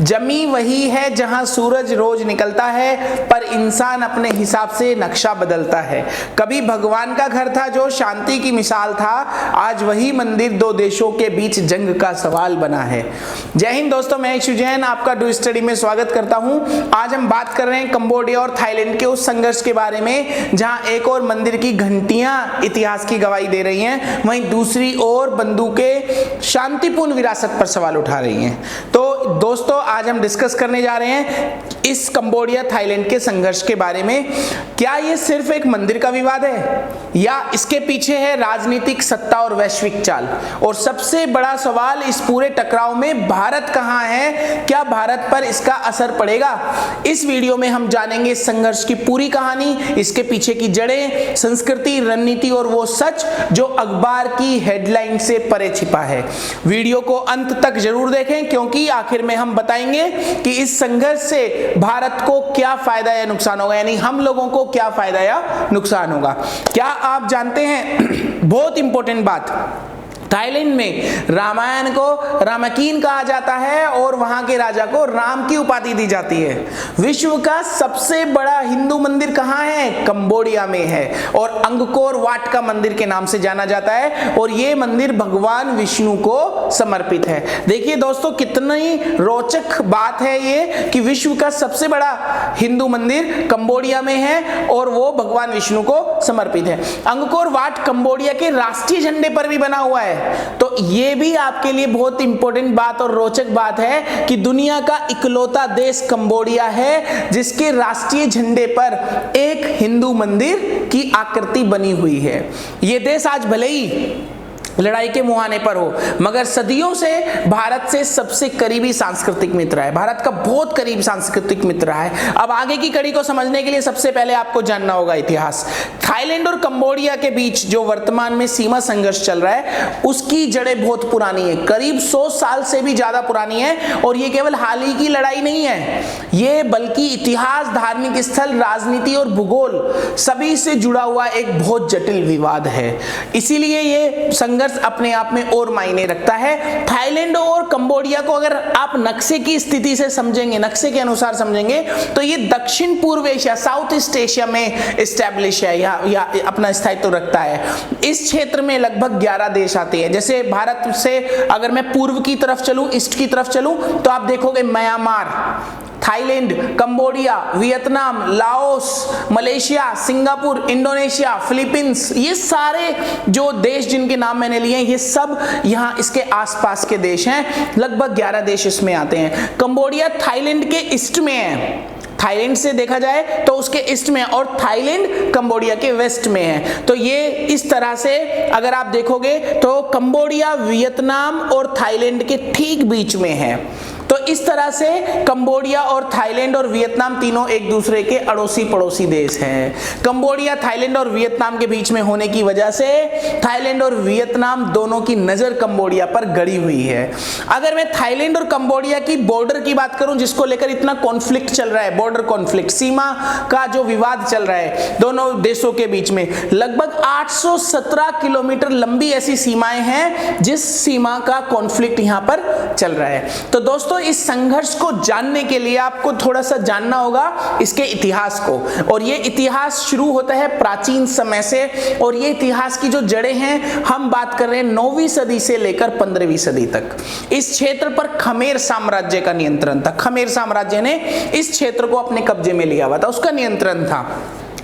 जमी वही है जहां सूरज रोज निकलता है, पर इंसान अपने हिसाब से नक्शा बदलता है। कभी भगवान का घर था जो शांति की मिसाल था, आज वही मंदिर दो देशों के बीच जंग का सवाल बना है। जय हिंद दोस्तों, मैं इशू जैन आपका डू स्टडी में स्वागत करता हूं। आज हम बात कर रहे हैं कंबोडिया और थाईलैंड के उस संघर्ष के बारे में जहां एक और मंदिर की घंटियां इतिहास की गवाही दे रही हैं, वहीं दूसरी ओर बंदूकें शांतिपूर्ण विरासत पर सवाल उठा रही हैं। तो दोस्तों, आज हम डिस्कस करने जा रहे हैं इस कंबोडिया थाईलैंड के संघर्ष के बारे में। क्या ये सिर्फ एक मंदिर का विवाद है या इसके पीछे है राजनीतिक सत्ता और वैश्विक चाल? और सबसे बड़ा सवाल, इस पूरे टकराव में भारत कहां है? क्या भारत पर इसका असर पड़ेगा? इस वीडियो में हम जानेंगे संघर्ष की पूरी कहानी, इसके पीछे की जड़ें, संस्कृति, रणनीति और वो सच जो अखबार की हेडलाइन से परे छिपा है। वीडियो को अंत तक जरूर देखें, क्योंकि आखिर में हम बताएंगे कि इस संघर्ष से भारत को क्या फायदा या नुकसान होगा, यानी हम लोगों को क्या फायदा या नुकसान होगा। क्या आप जानते हैं, बहुत इंपॉर्टेंट बात, थाईलैंड में रामायण को रामकीन कहा जाता है और वहां के राजा को राम की उपाधि दी जाती है। विश्व का सबसे बड़ा हिंदू मंदिर कहां है? कंबोडिया में है, और अंगकोर वाट का मंदिर के नाम से जाना जाता है, और यह मंदिर भगवान विष्णु को समर्पित है। देखिए दोस्तों, कितनी रोचक बात है ये कि विश्व का सबसे बड़ा हिंदू मंदिर कंबोडिया में है और वो भगवान विष्णु को समर्पित है। अंगकोर वाट कंबोडिया के राष्ट्रीय झंडे पर भी बना हुआ है। तो ये भी आपके लिए बहुत इंपॉर्टेंट बात और रोचक बात है कि दुनिया का इकलौता देश कंबोडिया है जिसके राष्ट्रीय झंडे पर एक हिंदू मंदिर की आकृति बनी हुई है। ये देश आज भले ही लड़ाई के मुहाने पर हो, मगर सदियों से भारत से सबसे करीबी सांस्कृतिक मित्र है, भारत का बहुत करीब सांस्कृतिक मित्र है। अब आगे की कड़ी को समझने के लिए सबसे पहले आपको जानना होगा इतिहास। थाईलैंड और कंबोडिया के बीच जो वर्तमान में सीमा संघर्ष चल रहा है, उसकी जड़ें बहुत पुरानी है, करीब 100 साल से भी ज्यादा पुरानी है। और ये केवल हाल ही की लड़ाई नहीं है, ये बल्कि इतिहास, धार्मिक स्थल, राजनीति और भूगोल सभी से जुड़ा हुआ एक बहुत जटिल विवाद है। इसीलिए ये संघर्ष अपने आप में और मायने रखता है। थाईलैंड और कंबोडिया को अगर आप नक्शे की स्थिति से समझेंगे, नक्शे के अनुसार समझेंगे, तो ये दक्षिण पूर्व एशिया, साउथ ईस्ट एशिया में एस्टैब्लिश है या अपना स्थायित्व रखता है। इस क्षेत्र में लगभग 11 देश आते हैं। जैसे भारत से अगर मैं पूर्व की तरफ चलूं, ईस्ट की तरफ चलूं, तो आप देखोगे Myanmar, Thailand, Cambodia, Vietnam, Laos, Malaysia, Singapore, Indonesia, Philippines, ये सारे जो देश जिनके नाम मैंने लिए हैं, ये सब यहाँ इसके आसपास के देश हैं। लगभग 11 देश इसमें आते हैं। कंबोडिया थाईलैंड के ईस्ट में है, थाईलैंड से देखा जाए तो उसके ईस्ट में, और थाईलैंड कंबोडिया के वेस्ट में है। तो ये इस तरह से अगर आप देखोगे तो कंबोडिया वियतनाम और थाईलैंड के ठीक बीच में है। तो इस तरह से कंबोडिया और थाईलैंड और वियतनाम तीनों एक दूसरे के अड़ोसी पड़ोसी देश हैं। कंबोडिया थाईलैंड और वियतनाम के बीच में होने की वजह से थाईलैंड और वियतनाम दोनों की नजर कंबोडिया पर गड़ी हुई है। अगर मैं थाईलैंड और कंबोडिया की बॉर्डर की बात करूं, जिसको लेकर इतना कॉन्फ्लिक्ट चल रहा है, बॉर्डर कॉन्फ्लिक्ट, सीमा का जो विवाद चल रहा है दोनों देशों के बीच में, लगभग 817 किलोमीटर लंबी ऐसी सीमाएं हैं जिस सीमा का कॉन्फ्लिक्ट यहां पर चल रहा है। तो दोस्तों, इस संघर्ष को जानने के लिए आपको थोड़ा सा जानना होगा इसके इतिहास को, और ये इतिहास शुरू होता है प्राचीन समय से, और ये इतिहास की जो जड़ें हैं, हम बात कर रहे हैं 9वीं सदी से लेकर 15वीं सदी तक। इस क्षेत्र पर खमेर साम्राज्य का नियंत्रण था। खमेर साम्राज्य ने इस क्षेत्र को अपने कब्जे में लिया हुआ था, उसका नियंत्रण था।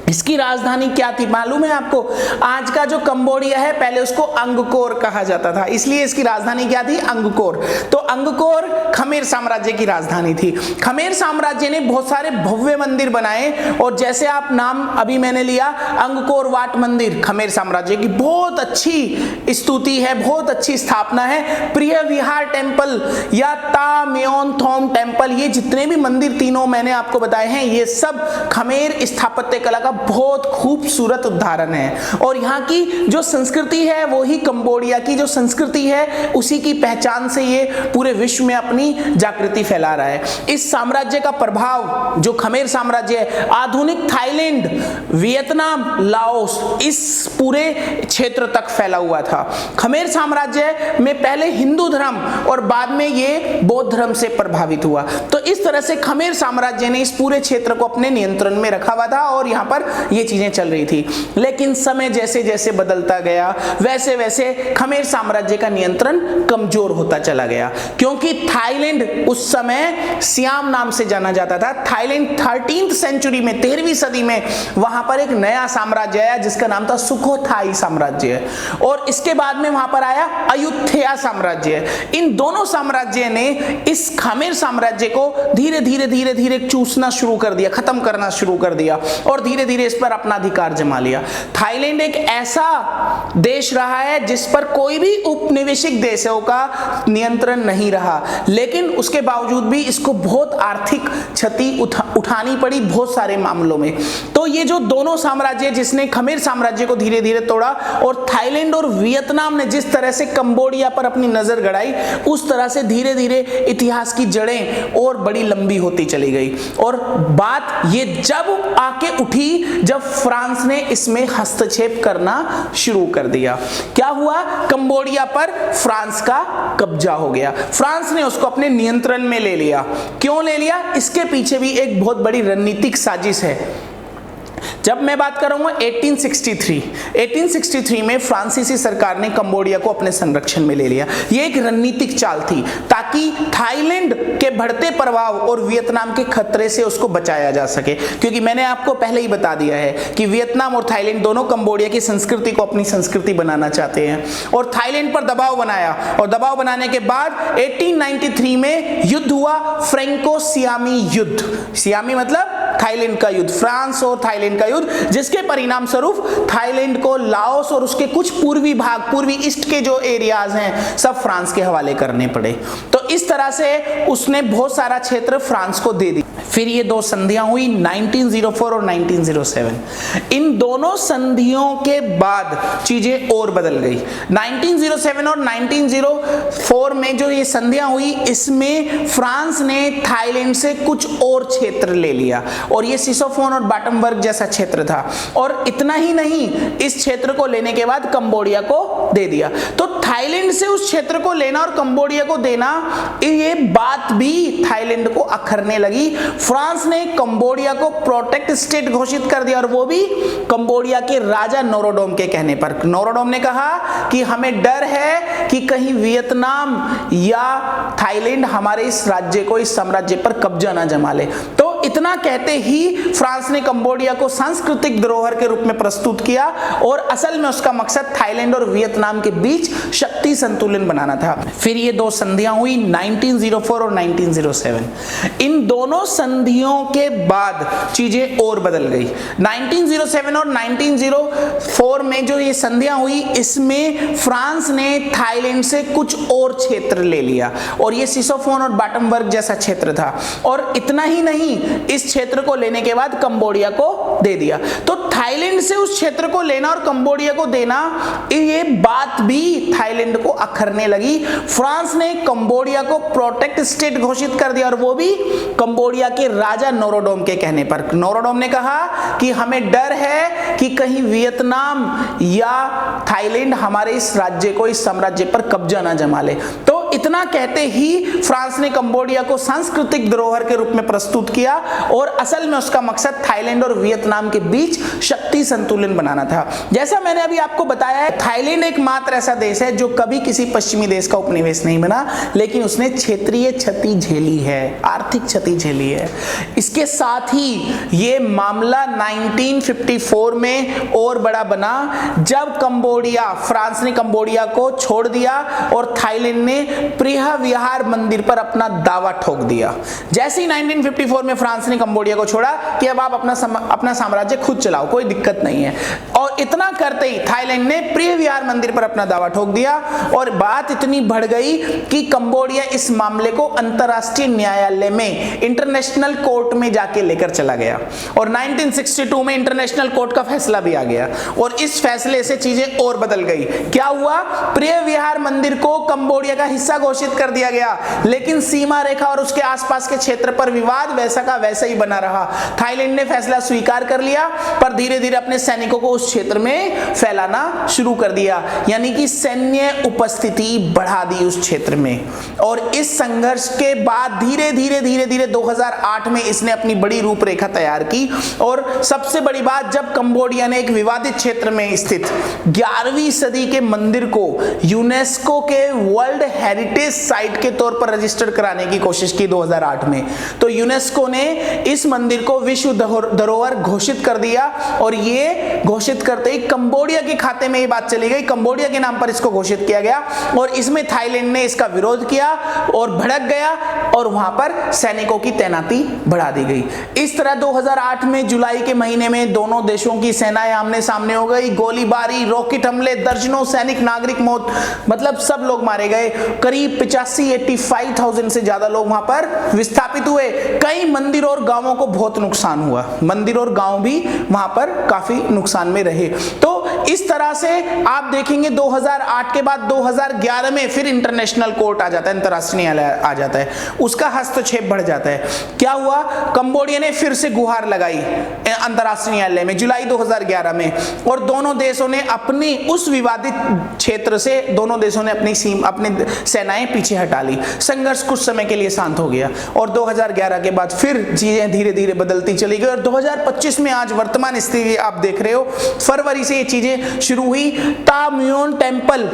इसकी राजधानी क्या थी मालूम है आपको? आज का जो कंबोडिया है, पहले उसको अंगकोर कहा जाता था, इसलिए इसकी राजधानी क्या थी? अंगकोर। तो अंगकोर खमेर साम्राज्य की राजधानी थी। खमेर साम्राज्य ने बहुत सारे भव्य मंदिर बनाए, और जैसे आप नाम अभी मैंने लिया, अंगकोर वाट मंदिर खमेर साम्राज्य की बहुत अच्छी स्तुति है, बहुत अच्छी स्थापना है। प्रिय विहार टेम्पल या ता म्योन थोम टेम्पल, ये जितने भी मंदिर तीनों मैंने आपको बताए हैं, ये सब खमेर स्थापत्य कला का बहुत खूबसूरत उदाहरण है। और यहाँ की जो संस्कृति है वो ही कंबोडिया की जो संस्कृति है उसी की पहचान से ये पूरे विश्व में अपनी जागृति फैला रहा है। इस साम्राज्य का प्रभाव जो खमेर साम्राज्य है, आधुनिक थाईलैंड, वियतनाम, लाओस, इस पूरे क्षेत्र तक फैला हुआ था। खमेर साम्राज्य में पहले हिंदू धर्म और बाद में ये बौद्ध धर्म से प्रभावित हुआ। तो इस तरह से खमेर साम्राज्य ने इस पूरे क्षेत्र को अपने नियंत्रण में रखा हुआ था और यहाँ पर ये चीजें चल रही थी। लेकिन समय जैसे जैसे बदलता गया वैसे वैसे खमेर साम्राज्य का नियंत्रण कमजोर होता चला गया, क्योंकि थाईलैंड उस समय सियाम नाम से जाना जाता था। थाईलैंड 13th सेंचुरी में, 13वीं सदी में वहां पर एक नया साम्राज्य आया जिसका नाम था सुखोथाई साम्राज्य, और इसके बाद में वहां पर आया अयुथ्या साम्राज्य। इन दोनों साम्राज्य ने इस खमेर साम्राज्य को धीरे धीरे धीरे धीरे चूसना शुरू कर दिया, खत्म करना शुरू कर दिया और धीरे धीरे इस पर अपना अधिकार जमा लिया। थाईलैंड एक ऐसा देश रहा है जिस पर कोई भी उपनिवेशिक देशों का नियंत्रण नहीं रहा, लेकिन उसके बावजूद भी इसको बहुत आर्थिक क्षति उठानी पड़ी बहुत सारे मामलों में। तो ये जो दोनों साम्राज्य जिसने खमेर साम्राज्य को धीरे धीरे तोड़ा, और थाईलैंड और वियतनाम ने जिस तरह से कंबोडिया पर अपनी नजर गड़ाई, उस तरह से धीरे धीरे इतिहास की जड़ें और बड़ी लंबी होती चली गई। और बात ये जब आके उठी जब फ्रांस ने इसमें हस्तक्षेप करना शुरू कर दिया। क्या हुआ? कंबोडिया पर फ्रांस का कब्जा हो गया, फ्रांस ने उसको अपने नियंत्रण में ले लिया। क्यों ले लिया? इसके पीछे भी एक बहुत बड़ी रणनीतिक साजिश है। जब मैं बात करूंगा 1863 में फ्रांसीसी सरकार ने कंबोडिया को अपने संरक्षण में ले लिया। यह एक रणनीतिक चाल थी ताकि थाईलैंड के बढ़ते प्रभाव और वियतनाम के खतरे से उसको बचाया जा सके, क्योंकि मैंने आपको पहले ही बता दिया है कि वियतनाम और थाईलैंड दोनों कंबोडिया की संस्कृति को अपनी संस्कृति बनाना चाहते हैं और थाईलैंड पर दबाव बनाया। और दबाव बनाने के बाद 1893 में युद्ध हुआ, फ्रैंको सियामी युद्ध। सियामी मतलब थाईलैंड का युद्ध, फ्रांस और थाईलैंड का युद्ध, जिसके परिणाम स्वरूप थाईलैंड को लाओस और उसके कुछ पूर्वी भाग, पूर्वी ईस्ट के जो एरियाज हैं, सब फ्रांस के हवाले करने पड़े। तो इस तरह से उसने बहुत सारा क्षेत्र फ्रांस को दे दी। फिर ये दो संधियां हुई 1904 और 1907। इन दोनों संधियों के बाद चीजें और बदल गई। 1907 और 1904 में जो ये संधियां हुई, इसमें फ्रांस ने थाईलैंड से कुछ और क्षेत्र ले लिया, और ये सिसोफोन और बाटमबर्ग जैसा क्षेत्र था। और इतना ही नहीं, इस क्षेत्र को लेने के बाद कंबोडिया को दे दिया। तो थाईलैंड से उस क्षेत्र को लेना और कंबोडिया को देना, ये बात भी थाईलैंड को अखरने लगी। फ्रांस ने कंबोडिया को प्रोटेक्ट स्टेट घोषित कर दिया, और वो भी कंबोडिया के राजा नोरोडोम के कहने पर। नोरोडोम ने कहा कि हमें डर है कि कहीं वियतनाम या थाईलैंड हमारे इस राज्य को, इस साम्राज्य पर कब्जा ना जमा ले। तो इतना कहते ही फ्रांस ने कंबोडिया को सांस्कृतिक धरोहर के रूप में प्रस्तुत किया, और असल में उसका मकसद थाईलैंड और वियतनाम के बीच शक्ति संतुलन बनाना था। फिर ये दो संधियां हुई 1904 और 1907। इन दोनों संधियों के बाद चीजें और बदल गई। 1907 और 1904 में जो ये संधियां हुई, इसमें फ्रांस ने थाईलैंड से कुछ और क्षेत्र ले लिया, और ये सिसोफोन और बाटमबर्ग जैसा क्षेत्र था। और इतना ही नहीं, इस क्षेत्र को लेने के बाद कंबोडिया को दे दिया। तो थाईलैंड से उस क्षेत्र को लेना और कंबोडिया को देना, ये बात भी थाईलैंड को अखरने लगी। फ्रांस ने कंबोडिया को प्रोटेक्ट स्टेट घोषित कर दिया, और वो भी कंबोडिया के राजा नोरोडोम के कहने पर। नोरोडोम ने कहा कि हमें डर है कि कहीं वियतनाम या थाईलैंड हमारे इस राज्य को, इस साम्राज्य पर कब्जा ना जमा ले। तो इतना कहते ही फ्रांस ने कंबोडिया को सांस्कृतिक धरोहर के रूप में प्रस्तुत किया, और असल में उसका मकसद थाईलैंड और वियतनाम के बीच शक्ति संतुलन बनाना था। जैसा मैंने अभी आपको बताया है, थाईलैंड एकमात्र ऐसा देश है जो कभी किसी पश्चिमी देश का उपनिवेश नहीं बना, लेकिन उसने क्षेत्रीय क्षति झेली है, आर्थिक क्षति झेली है। इसके साथ ही ये मामला 1954 में और बड़ा बना, जब कंबोडिया, फ्रांस ने कंबोडिया को छोड़ दिया और थाईलैंड ने प्रिहा विहार मंदिर पर अपना दावा ठोक दिया। जैसे ही 1954 में फ्रांस ने कंबोडिया को छोड़ा कि अब आप अपना साम्राज्य खुद चलाओ, कोई दिक्कत नहीं है। और इतना करते ही थाईलैंड ने प्रिय विहार मंदिर पर अपना दावा ठोक दिया और बात इतनी बढ़ गई कि कंबोडिया इस मामले को अंतरराष्ट्रीय न्यायालय में, इंटरनेशनल कोर्ट में जाके लेकर चला गया और 1962 में इंटरनेशनल कोर्ट का फैसला भी आ गया और इस फैसले से चीजें और बदल गई। क्या हुआ? प्रिय विहार मंदिर को कंबोडिया का हिस्सा घोषित कर दिया गया, लेकिन सीमा रेखा और उसके आसपास के क्षेत्र पर विवाद वैसा का वैसा ही बना रहा। थाईलैंड ने फैसला स्वीकार कर लिया पर धीरे धीरे अपने सैनिकों को उस क्षेत्र में फैलाना शुरू कर दिया, यानी कि सैन्य उपस्थिति बढ़ा दी उस क्षेत्र में। और इस संघर्ष के बाद धीरे धीरे 2008 में इसने अपनी बड़ी रूपरेखा तैयार की। और सबसे बड़ी बात, जब कंबोडिया ने एक विवादित क्षेत्र में स्थित 11वीं सदी के मंदिर को यूनेस्को के वर्ल्ड हेरिटेज साइट के तौर पर रजिस्टर कराने की कोशिश की 2008 में, तो यूनेस्को ने इस मंदिर को विश्व धरोहर घोषित कर दिया और ये घोषित करते ही कंबोडिया के खाते में ये बात चली गई, कंबोडिया के नाम पर इसको घोषित किया गया और इसमें थाईलैंड ने इसका विरोध किया और भड़क गया और वहां पर सैनिकों की तैनाती बढ़ा दी गई। इस तरह 2008 में जुलाई के महीने में दोनों देशों की सेनाएं आमने सामने हो गई, गोलीबारी, रॉकेट हमले, दर्जनों सैनिक नागरिक मौत, मतलब सब लोग मारे गए। करीब 85,000 से ज्यादा लोग वहां पर विस्थापित हुए। कई मंदिर और गांवों को बहुत नुकसान हुआ, मंदिर और गांव भी वहां पर काफी नुकसान में रहे। तो इस तरह से आप देखेंगे 2008 के बाद 2011 में फिर इंटरनेशनल कोर्ट आ जाता है, अंतरराष्ट्रीय न्यायालय आ जाता है, उसका हस्तक्षेप बढ़ जाता है। क्या हुआ? कंबोडिया ने फिर से गुहार लगाई अंतरराष्ट्रीय न्यायालय में जुलाई 2011 में और दोनों देशों ने अपनी उस विवादित क्षेत्र से दोनों देशों ने अपनी सेनाएं पीछे हटा ली। संघर्ष कुछ समय के लिए शांत हो गया और 2011 के बाद फिर चीजें धीरे धीरे बदलती चली गई और 2025 में आज वर्तमान स्थिति आप देख रहे हो। फरवरी से ये चीजें शुरू हुई। ता म्योन टेम्पल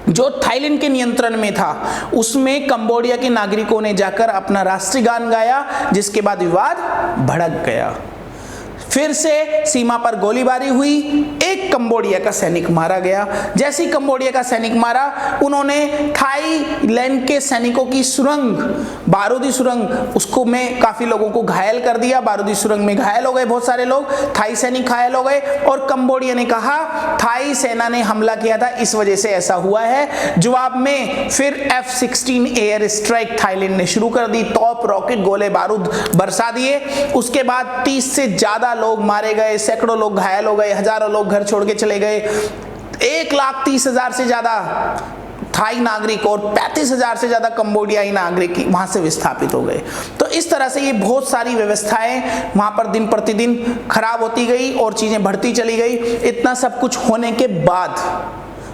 जो थाईलैंड के नियंत्रण में था, उसमें कंबोडिया के नागरिकों ने जाकर अपना राष्ट्रीय गान गाया, जिसके बाद विवाद भड़क गया। फिर से सीमा पर गोलीबारी हुई, एक कंबोडिया का सैनिक मारा गया। जैसे ही कंबोडिया का सैनिक मारा, उन्होंने थाईलैंड के सैनिकों की सुरंग, बारूदी सुरंग, उसको में काफी लोगों को घायल कर दिया। बारूदी सुरंग में घायल हो गए बहुत सारे लोग, थाई सैनिक घायल हो गए और कंबोडिया ने कहा थाई सेना ने हमला किया था, इस वजह से ऐसा हुआ है। जवाब में फिर F-16 एयर स्ट्राइक थाईलैंड ने शुरू कर दी, तोप, रॉकेट, गोले बारूद बरसा दिए। उसके बाद 30 से ज्यादा लोग मारे गए, सैकड़ों लोग घायल हो गए, हजारों लोग घर छोड़ के चले गए। 1,30,000 से ज्यादा थाई नागरिक और 35,000 से ज्यादा कंबोडियाई नागरिक वहां से विस्थापित हो गए। तो इस तरह से ये बहुत सारी व्यवस्थाएं वहां पर दिन प्रतिदिन खराब होती गई और चीजें बढ़ती चली गई। इतना सब कुछ होने के बाद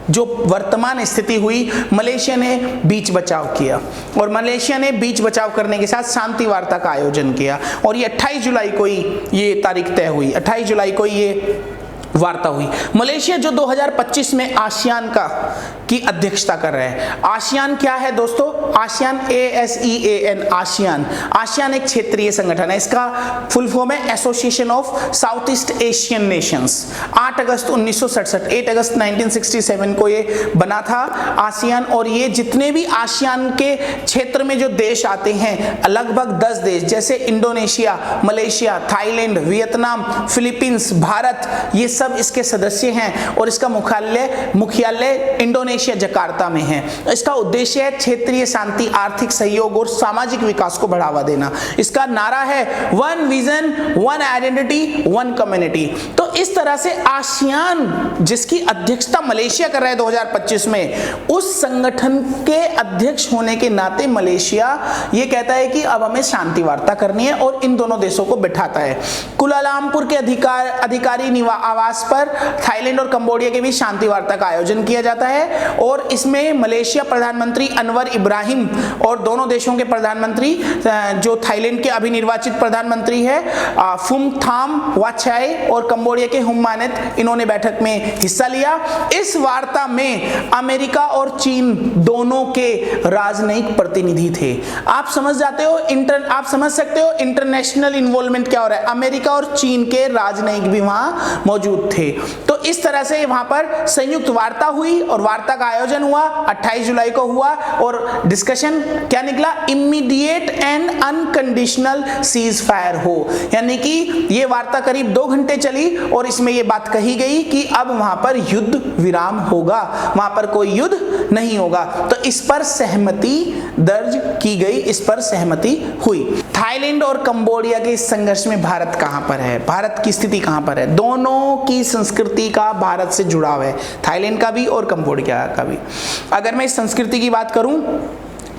जो वर्तमान स्थिति हुई, मलेशिया ने बीच बचाव किया और मलेशिया ने बीच बचाव करने के साथ शांति वार्ता का आयोजन किया और ये 28 जुलाई को ही ये तारीख तय हुई, 28 जुलाई को ये वार्ता हुई। मलेशिया जो 2025 में आसियान की अध्यक्षता कर रहा है। आसियान क्या है दोस्तों? आसियान ASEAN, आसियान एक क्षेत्रीय संगठन है। इसका फुल फॉर्म है association of south east Asian Nations. 8 अगस्त 1967 को ये बना था आसियान। और ये जितने भी आसियान के क्षेत्र में जो देश आते हैं, लगभग 10 देश, जैसे Indonesia, Malaysia, Thailand, Vietnam, Philippines, Bharat, ये सब इसके सदस्य हैं और इसका मुख्यालय इंडोनेशिया जकार्ता में है। इसका उद्देश्य है क्षेत्रीय शांति, आर्थिक सहयोग और सामाजिक विकास को बढ़ावा देना। इसका नारा है one vision, one identity, one community. तो इस तरह से आसियान, जिसकी अध्यक्षता मलेशिया कर रहा है 2025 में, उस संगठन के अध्यक्ष होने के नाते मलेशिया ये कहता है कि अब हमें शांति वार्ता करनी है और इन दोनों देशों को बिठाता है। कुलालमपुर के अधिकारी आवास पर थाईलैंड और कंबोडिया के बीच शांति वार्ता का आयोजन किया जाता है और इसमें मलेशिया प्रधानमंत्री अनवर इब्राहिम और दोनों देशों के प्रधानमंत्री, जो थाईलैंड के अभी निर्वाचित प्रधानमंत्री है फुमथाम वाचाई और कंबोडिया के हुमानेत, इन्होंने बैठक में हिस्सा लिया। इस वार्ता में अमेरिका और चीन दोनों के राजनयिक प्रतिनिधि थे। आप समझ सकते हो इंटरनेशनल इन्वॉल्वमेंट क्या हो रहा है। अमेरिका और चीन के राजनयिक भी वहां मौजूद थे। तो इस तरह से वहां पर संयुक्त वार्ता हुई और वार्ता का आयोजन हुआ, 28 जुलाई को हुआ और डिस्कशन क्या निकला? Immediate and unconditional cease fire हो, यानी कि ये वार्ता करीब 2 घंटे चली और इसमें ये बात कही गई कि अब वहां पर युद्ध विराम होगा, वहां पर कोई युद्ध नहीं होगा। तो इस पर सहमति दर्ज की गई, इस पर सहमति हुई। थाईलैंड और कंबोडिया के इस संघर्ष में भारत कहां पर है, भारत की स्थिति कहां पर है? दोनों की संस्कृति का भारत से जुड़ाव है, थाईलैंड का भी और कंबोडिया का भी। अगर मैं इस संस्कृति की बात करूं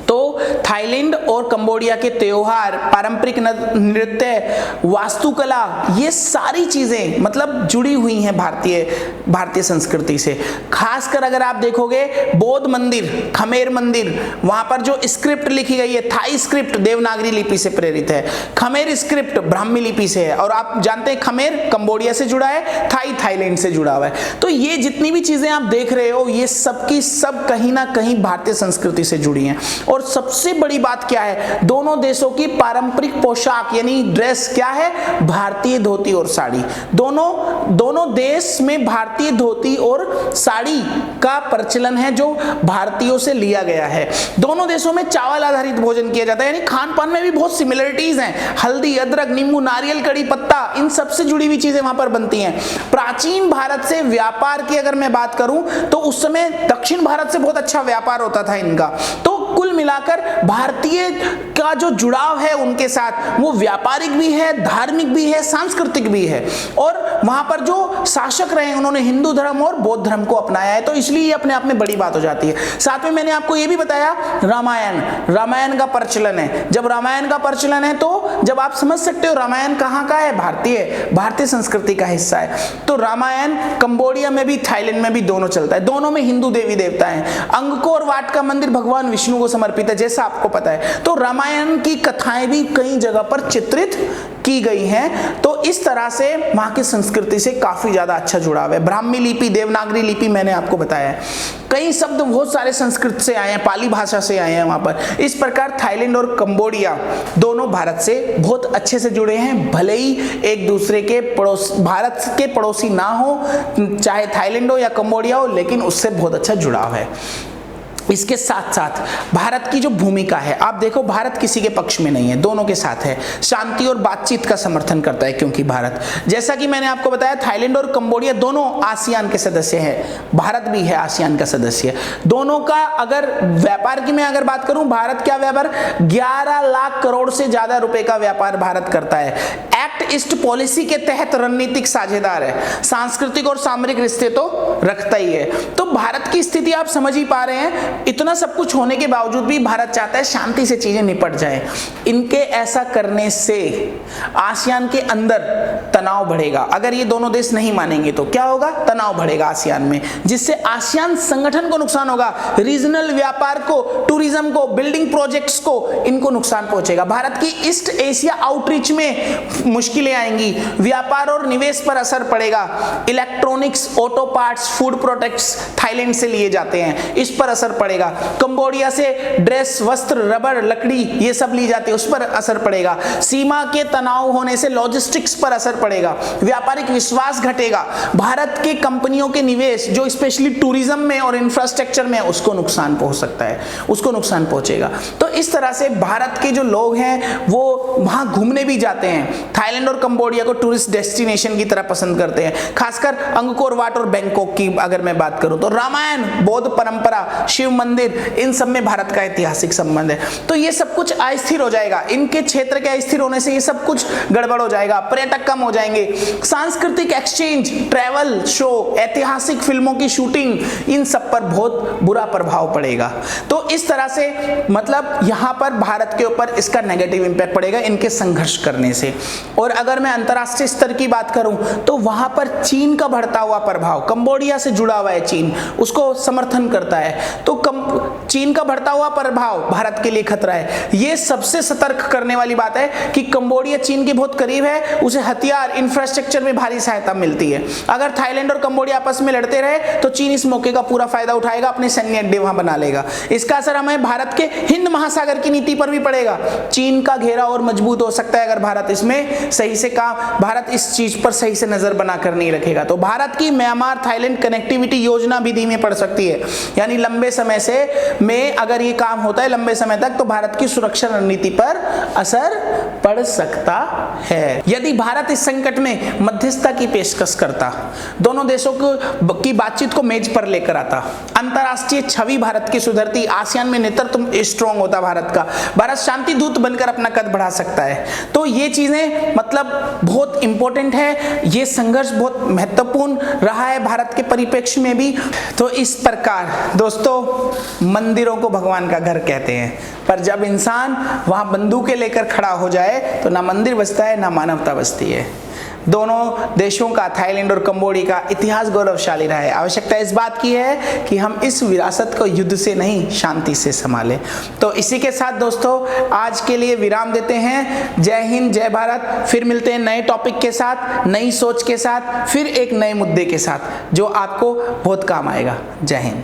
तो थाईलैंड और कंबोडिया के त्योहार, पारंपरिक नृत्य, वास्तुकला, ये सारी चीजें मतलब जुड़ी हुई हैं भारतीय संस्कृति से। खासकर अगर आप देखोगे बौद्ध मंदिर, खमेर मंदिर, वहां पर जो स्क्रिप्ट लिखी गई है, थाई स्क्रिप्ट देवनागरी लिपि से प्रेरित है, खमेर स्क्रिप्ट ब्राह्मी लिपि से है, और आप जानते हैं खमेर कंबोडिया से जुड़ा है, थाईलैंड से जुड़ा हुआ है। तो ये जितनी भी चीजें आप देख रहे हो, ये सब की सब कहीं ना कहीं भारतीय संस्कृति से जुड़ी हैं। और सबसे बड़ी बात क्या है, दोनों देशों की पारंपरिक पोशाक यानी ड्रेस क्या है, भारतीय धोती और साड़ी। दोनों देश में भारतीय धोती और साड़ी का प्रचलन है जो भारतीयों से लिया गया है। दोनों देशों में चावल आधारित भोजन किया जाता है, यानी खान पान में भी बहुत सिमिलरिटीज हैं। हल्दी, अदरक, नींबू, नारियल, कड़ी पत्ता, इन सबसे जुड़ी हुई चीजें वहां पर बनती हैं। प्राचीन भारत से व्यापार की अगर मैं बात करूं तो उस समय दक्षिण भारत से बहुत अच्छा व्यापार होता था इनका। तो कुल मिलाकर भारतीय का जो जुड़ाव है उनके साथ, वो व्यापारिक भी है, धार्मिक भी है, सांस्कृतिक भी है। और वहां पर जो शासक रहे उन्होंने हिंदू धर्म और बौद्ध धर्म को अपनाया है, तो इसलिए ये अपने आप में बड़ी बात हो जाती है। साथ में मैंने आपको ये भी बताया रामायण का प्रचलन है। जब रामायण का प्रचलन है तो जब आप समझ सकते हो रामायण कहाँ का है, भारतीय संस्कृति का हिस्सा है। तो रामायण कंबोडिया में भी, थाईलैंड में भी दोनों चलता है। दोनों में हिंदू देवी देवता हैं। अंगकोर वाट का मंदिर भगवान विष्णु को समर्पित है, जैसा आपको पता है। तो रामायण की कथाएं भी कई जगह पर चित्रित की गई हैं। तो इस तरह से वहां की संस्कृति से काफी ज्यादा अच्छा जुड़ाव है। ब्राह्मी लिपि, देवनागरी लिपि मैंने आपको बताया है। कई शब्द बहुत सारे संस्कृत से आए हैं, पाली भाषा से आए हैं वहां पर। इस प्रकार थाईलैंड और कंबोडिया दोनों भारत से बहुत अच्छे से जुड़े हैं, भले ही एक दूसरे के भारत के पड़ोसी ना हो, चाहे थाईलैंड हो या कंबोडिया हो, लेकिन उससे बहुत अच्छा जुड़ाव है। इसके साथ साथ भारत की जो भूमिका है, आप देखो भारत किसी के पक्ष में नहीं है, दोनों के साथ है। शांति और बातचीत का समर्थन करता है, क्योंकि भारत, जैसा कि मैंने आपको बताया, थाईलैंड और कंबोडिया दोनों आसियान के सदस्य हैं, भारत भी है आसियान का सदस्य। दोनों का अगर व्यापार की मैं अगर बात करूं, भारत क्या व्यापार 11 लाख करोड़ से ज्यादा रुपए का व्यापार भारत करता है। एक्ट ईस्ट पॉलिसी के तहत रणनीतिक साझेदार है, सांस्कृतिक और सामरिक रिश्ते तो रखता ही है। तो भारत की स्थिति आप समझ ही पा रहे हैं। इतना सब कुछ होने के बावजूद भी भारत चाहता है शांति से चीजें निपट जाएं। इनके ऐसा करने से आसियान के अंदर तनाव बढ़ेगा। अगर ये दोनों देश नहीं मानेंगे तो क्या होगा, तनाव बढ़ेगा आसियान में, जिससे आसियान संगठन को नुकसान होगा, रीजनल व्यापार को, टूरिज्म को, बिल्डिंग प्रोजेक्ट्स को, इनको नुकसान पहुंचेगा। भारत की ईस्ट एशिया आउटरीच में मुश्किलें आएंगी, व्यापार और निवेश पर असर पड़ेगा। Electronics, auto parts, food products Thailand से लिए जाते हैं, इस पर असर पड़ेगा। कंबोडिया से ड्रेस, वस्त्र, रबर, लकड़ी ये सब ली जाती है, उस पर असर पड़ेगा। सीमा के तनाव होने से लॉजिस्टिक्स पर असर पड़ेगा, व्यापारिक विश्वास घटेगा। भारत के कंपनियों के निवेश जो स्पेशली टूरिज्म में और इंफ्रास्ट्रक्चर में, उसको नुकसान पहुंच सकता है, उसको नुकसान पहुंचेगा। तो इस तरह से भारत के जो लोग हैं वो वहां घूमने भी जाते हैं, थाईलैंड और कंबोडिया को टूरिस्ट डेस्टिनेशन की तरह पसंद करते हैं। खासकर अंगकोर वाट और बैंकॉक की अगर मैं बात करूं तो रामायण, बौद्ध परंपरा, शिव मंदिर, इन सब में भारत का ऐतिहासिक संबंध है। तो ये सब कुछ अस्थिर हो जाएगा, इनके क्षेत्र के अस्थिर होने से ये सब कुछ गड़बड़ हो जाएगा, पर्यटक कम हो जाएंगे, सांस्कृतिक एक्सचेंज, ट्रैवल, शो, ऐतिहासिक फिल्मों की शूटिंग, इन सब पर बहुत बुरा प्रभाव पड़ेगा। तो इस तरह से मतलब यहां पर भारत के ऊपर इसका नेगेटिव इंपैक्ट पड़ेगा इनके संघर्ष करने से। और अगर मैं अंतरराष्ट्रीय स्तर की बात करूं तो वहां पर चीन का बढ़ता हुआ प्रभाव, कंबोडिया से जुड़ा हुआ है चीन, उसको समर्थन करता है। तो चीन का बढ़ता हुआ प्रभाव भारत के लिए खतरा है। यह सबसे सतर्क करने वाली बात है कि कंबोडिया चीन के बहुत करीब है, उसे हथियार, इंफ्रास्ट्रक्चर में भारी सहायता मिलती है। अगर थाईलैंड और कंबोडिया आपस में लड़ते रहे तो चीन इस मौके का पूरा फायदा उठाएगा, अपने सैन्य अड्डे वहां बना लेगा। इसका असर हमें भारत के हिंद महासागर की नीति पर भी पड़ेगा। चीन का घेरा और मजबूत हो सकता है अगर भारत इसमें सही से काम, भारत इस चीज पर सही से नजर बनाकर नहीं रखेगा तो भारत की म्यांमार थाईलैंड कनेक्टिविटी योजना भी धीमे पड़ सकती है। यानी लंबे समय से में अगर ये काम होता है लंबे समय तक तो भारत की सुरक्षा रणनीति पर असर पड़ सकता है। यदि भारत इस संकट में मध्यस्थता की पेशकश करता, दोनों देशों की बातचीत को मेज पर लेकर आता, अंतरराष्ट्रीय छवि भारत की सुधरती, आसियान में नेतृत्व स्ट्रॉन्ग होता भारत का, भारत शांति दूत बनकर अपना कद बढ़ा सकता है। तो ये चीजें मतलब बहुत इंपॉर्टेंट है, ये संघर्ष बहुत महत्वपूर्ण रहा है भारत के परिप्रेक्ष्य में भी। तो इस प्रकार दोस्तों मंदिरों को भगवान का घर कहते हैं, पर जब इंसान वहां बंदूकें लेकर खड़ा हो जाए तो ना मंदिर बचता है ना मानवता बचती है। दोनों देशों का, थाईलैंड और कंबोडिया का इतिहास गौरवशाली रहा है। आवश्यकता इस बात की है कि हम इस विरासत को युद्ध से नहीं शांति से संभालें। तो इसी के साथ दोस्तों आज के लिए विराम देते हैं। जय हिंद, जय भारत। फिर मिलते हैं नए टॉपिक के साथ, नई सोच के साथ, फिर एक नए मुद्दे के साथ जो आपको बहुत काम आएगा। जय हिंद।